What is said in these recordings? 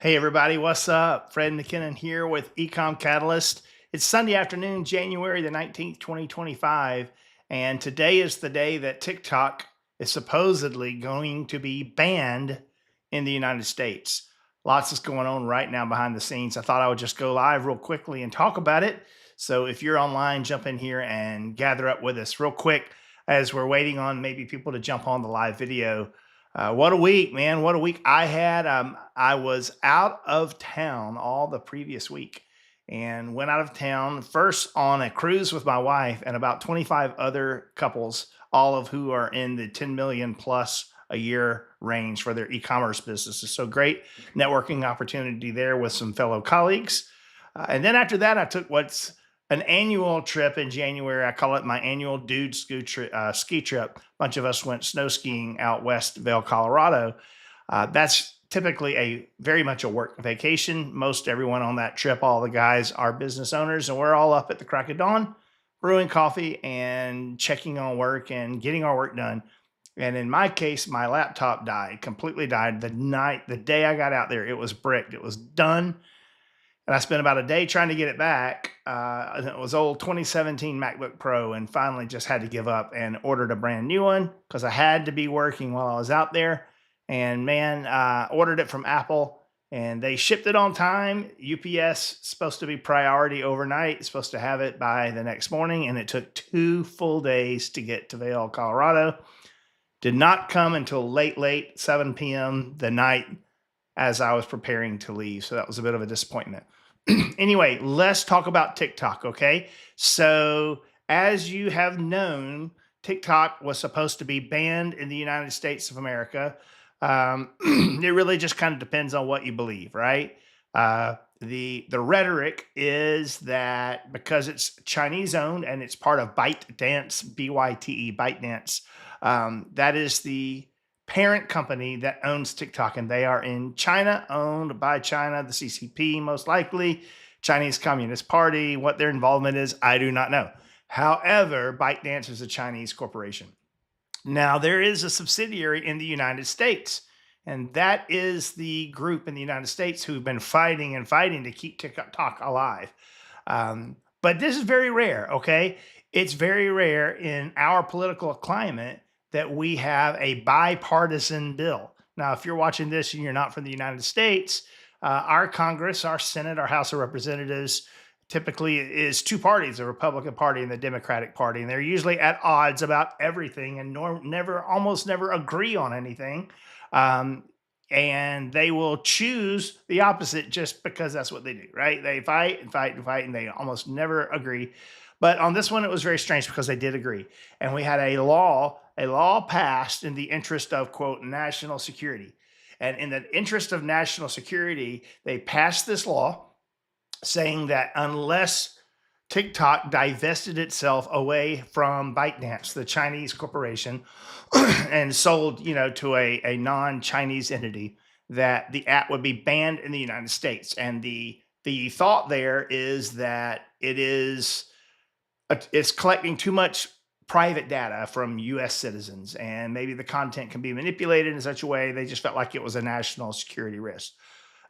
Hey everybody, what's up? Fred McKinnon here with Ecom Catalyst. It's Sunday afternoon, January the 19th, 2025, and today is the day that TikTok is supposedly going to be banned in the United States. Lots is going on right now behind the scenes. I thought I would just go live real quickly and talk about it. So if you're online, jump in here and gather up with us real quick as we're waiting on maybe people to jump on the live video. What a week, man. What a week I had. I was out of town all the previous week and went out of town first on a cruise with my wife and about 25 other couples, all of who are in the 10 million plus a year range for their e-commerce businesses. So great networking opportunity there with some fellow colleagues. And then after that, I took what's an annual trip in January. I call it my annual dude ski trip. A bunch of us went snow skiing out west Vail, Colorado. That's typically a very much a work vacation. Most everyone on that trip, all the guys are business owners, and we're all up at the crack of dawn, brewing coffee and checking on work and getting our work done. And in my case, my laptop died, completely died the day I got out there. It was bricked. It was done, and I spent about a day trying to get it back. It was old 2017 MacBook Pro, and finally just had to give up and ordered a brand new one because I had to be working while I was out there. And man, ordered it from Apple, and they shipped it on time. UPS supposed to be priority overnight. It's supposed to have it by the next morning, and it took 2 full days to get to Vail, Colorado. Did not come until late 7 p.m. the night as I was preparing to leave. So that was a bit of a disappointment. Anyway, let's talk about TikTok, okay? So, as you have known, TikTok was supposed to be banned in the United States of America. It really just kind of depends on what you believe, right? The rhetoric is that because it's Chinese owned and it's part of ByteDance, BYTE, ByteDance, that is the parent company that owns TikTok, and they are in China, owned by China, the CCP, most likely, Chinese Communist Party. What their involvement is, I do not know. However, ByteDance is a Chinese corporation. Now, there is a subsidiary in the United States, and that is the group in the United States who've been fighting and fighting to keep TikTok alive. But this is very rare, okay? It's very rare in our political climate that we have a bipartisan bill. Now, if you're watching this and you're not from the United States, our Congress, our Senate, our House of Representatives typically is two parties, the Republican Party and the Democratic Party, and they're usually at odds about everything and almost never agree on anything. And they will choose the opposite just because that's what they do, right? They fight and fight and fight, and they almost never agree. But on this one, it was very strange because they did agree. And we had a law passed in the interest of, quote, national security. And in the interest of national security, they passed this law saying that unless TikTok divested itself away from ByteDance, the Chinese corporation, and sold, to a non-Chinese entity, that the app would be banned in the United States. And the thought there is that it's collecting too much private data from US citizens, and maybe the content can be manipulated in such a way they just felt like it was a national security risk.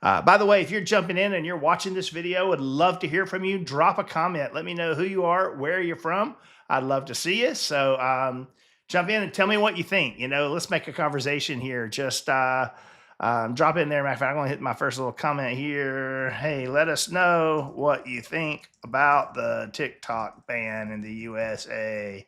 By the way, if you're jumping in and you're watching this video, would love to hear from you. Drop a comment. Let me know who you are, where you're from. I'd love to see you. So jump in and tell me what you think. Let's make a conversation here. Just drop in there. Matter of fact, I'm going to hit my first little comment here. Hey, let us know what you think about the TikTok ban in the USA.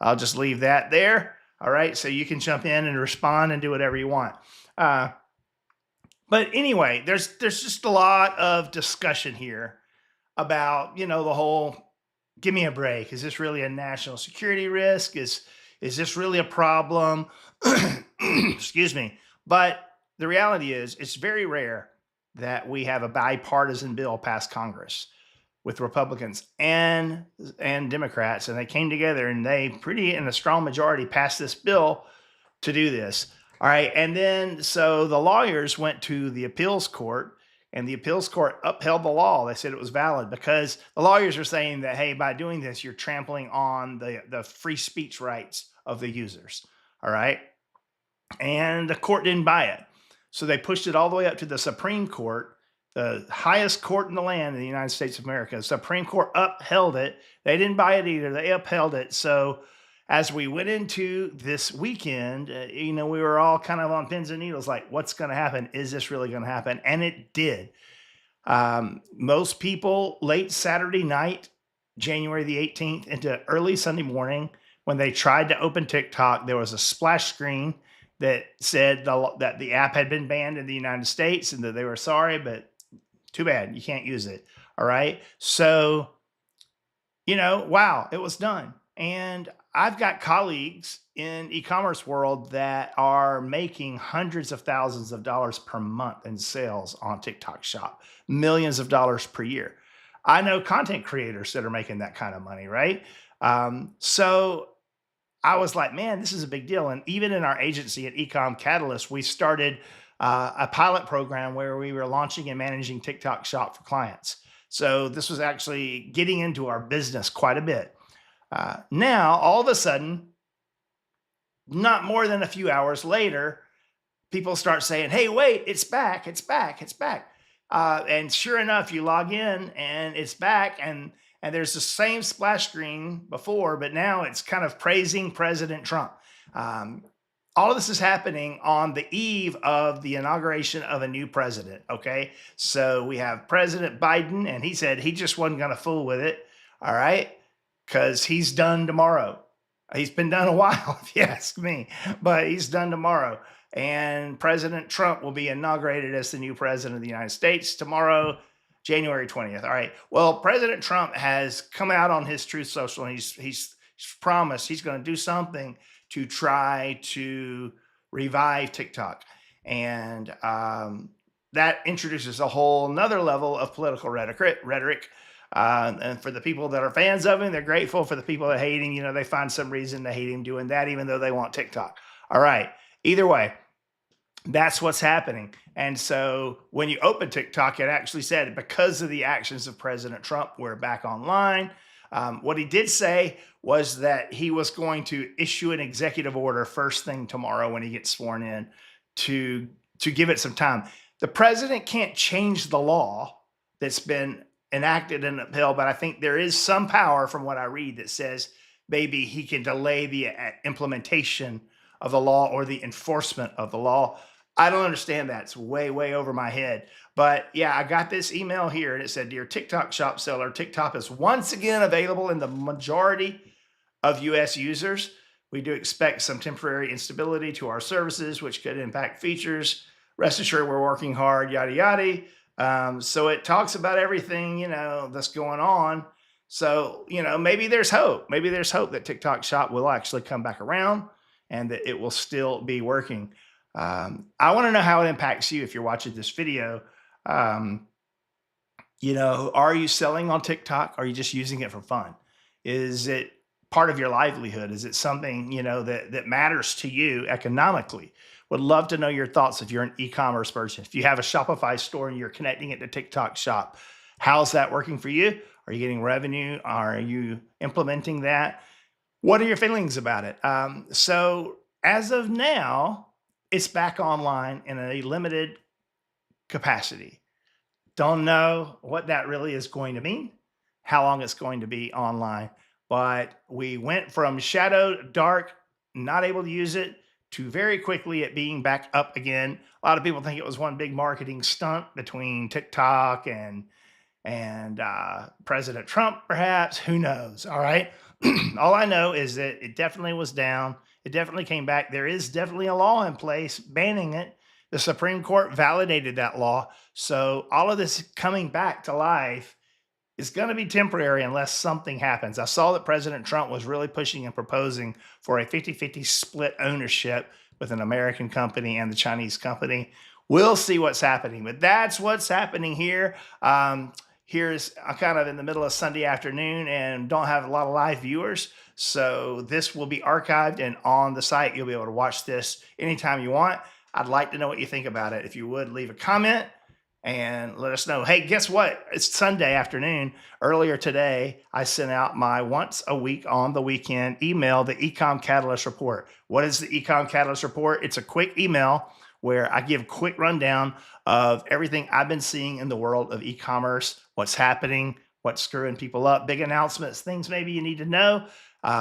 I'll just leave that there. All right. So you can jump in and respond and do whatever you want. But anyway, there's just a lot of discussion here about, the whole, give me a break. Is this really a national security risk? Is this really a problem? Excuse me. But the reality is it's very rare that we have a bipartisan bill pass Congress with Republicans and Democrats, and they came together and they in a strong majority passed this bill to do this. All right. And then so the lawyers went to the appeals court, and the appeals court upheld the law. They said it was valid because the lawyers are saying that, hey, by doing this, you're trampling on the free speech rights of the users. All right. And the court didn't buy it. So they pushed it all the way up to the Supreme Court, the highest court in the land in the United States of America. The Supreme Court upheld it. They didn't buy it either. They upheld it. So as we went into this weekend, we were all kind of on pins and needles, like, what's going to happen? Is this really going to happen? And it did. Most people late Saturday night, January the 18th, into early Sunday morning, when they tried to open TikTok, there was a splash screen that said that the app had been banned in the United States and that they were sorry, but too bad, you can't use it. All right. So, wow, it was done. And I've got colleagues in e-commerce world that are making hundreds of thousands of dollars per month in sales on TikTok Shop, millions of dollars per year. I know content creators that are making that kind of money, right? So I was like, man, this is a big deal. And even in our agency at Ecom Catalyst, we started a pilot program where we were launching and managing TikTok Shop for clients. So this was actually getting into our business quite a bit. Now, all of a sudden, not more than a few hours later, people start saying, hey, wait, it's back, it's back, it's back. And sure enough, you log in and it's back. And there's the same splash screen before, but now it's kind of praising President Trump. All of this is happening on the eve of the inauguration of a new president, okay? So we have President Biden, and he said he just wasn't going to fool with it, all right? Because he's done tomorrow. He's been done a while, if you ask me, but he's done tomorrow. And President Trump will be inaugurated as the new president of the United States tomorrow, January 20th. All right. Well, President Trump has come out on his Truth Social, and he's promised he's going to do something to try to revive TikTok. And that introduces a whole nother level of political rhetoric. And for the people that are fans of him, they're grateful. For the people that hate him, they find some reason to hate him doing that, even though they want TikTok. All right. Either way, that's what's happening. And so when you open TikTok, it actually said, because of the actions of President Trump, we're back online. What he did say was that he was going to issue an executive order first thing tomorrow when he gets sworn in to give it some time. The president can't change the law that's been enacted and upheld, but I think there is some power from what I read that says maybe he can delay the implementation of the law or the enforcement of the law. I don't understand that. It's way, way over my head. But yeah, I got this email here and it said, dear TikTok Shop seller, TikTok is once again available in the majority of US users. We do expect some temporary instability to our services, which could impact features. Rest assured, we're working hard, yada, yada. So it talks about everything, that's going on. So, maybe there's hope. Maybe there's hope that TikTok Shop will actually come back around and that it will still be working. I want to know how it impacts you if you're watching this video. Are you selling on TikTok? Are you just using it for fun? Is it part of your livelihood? Is it something, that matters to you economically? Would love to know your thoughts if you're an e-commerce person. If you have a Shopify store and you're connecting it to TikTok Shop, how's that working for you? Are you getting revenue? Are you implementing that? What are your feelings about it? So as of now, it's back online in a limited capacity. Don't know what that really is going to mean, how long it's going to be online, but we went from shadow, dark, not able to use it, to very quickly it being back up again. A lot of people think it was one big marketing stunt between TikTok and President Trump, perhaps. Who knows? All right. All I know is that it definitely was down. It definitely came back. There is definitely a law in place banning it. The Supreme Court validated that law. So all of this coming back to life is going to be temporary unless something happens. I saw that President Trump was really pushing and proposing for a 50-50 split ownership with an American company and the Chinese company. We'll see what's happening, but that's what's happening here. I'm kind of in the middle of Sunday afternoon and don't have a lot of live viewers. So this will be archived and on the site. You'll be able to watch this anytime you want. I'd like to know what you think about it. If you would, leave a comment and let us know. Hey, guess what? It's Sunday afternoon. Earlier today, I sent out my once a week on the weekend email, the Ecom Catalyst Report. What is the Ecom Catalyst Report? It's a quick email where I give a quick rundown of everything I've been seeing in the world of e-commerce, what's happening, what's screwing people up, big announcements, things maybe you need to know.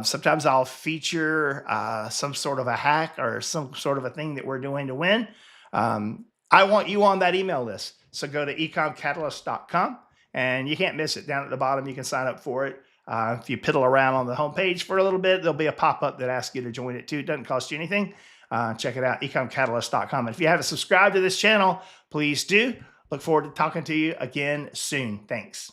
Sometimes I'll feature some sort of a hack or some sort of a thing that we're doing to win. I want you on that email list. So go to ecomcatalyst.com and you can't miss it. Down at the bottom, you can sign up for it. If you piddle around on the homepage for a little bit, there'll be a pop-up that asks you to join it too. It doesn't cost you anything. Check it out, ecomcatalyst.com. And if you haven't subscribed to this channel, please do. Look forward to talking to you again soon. Thanks.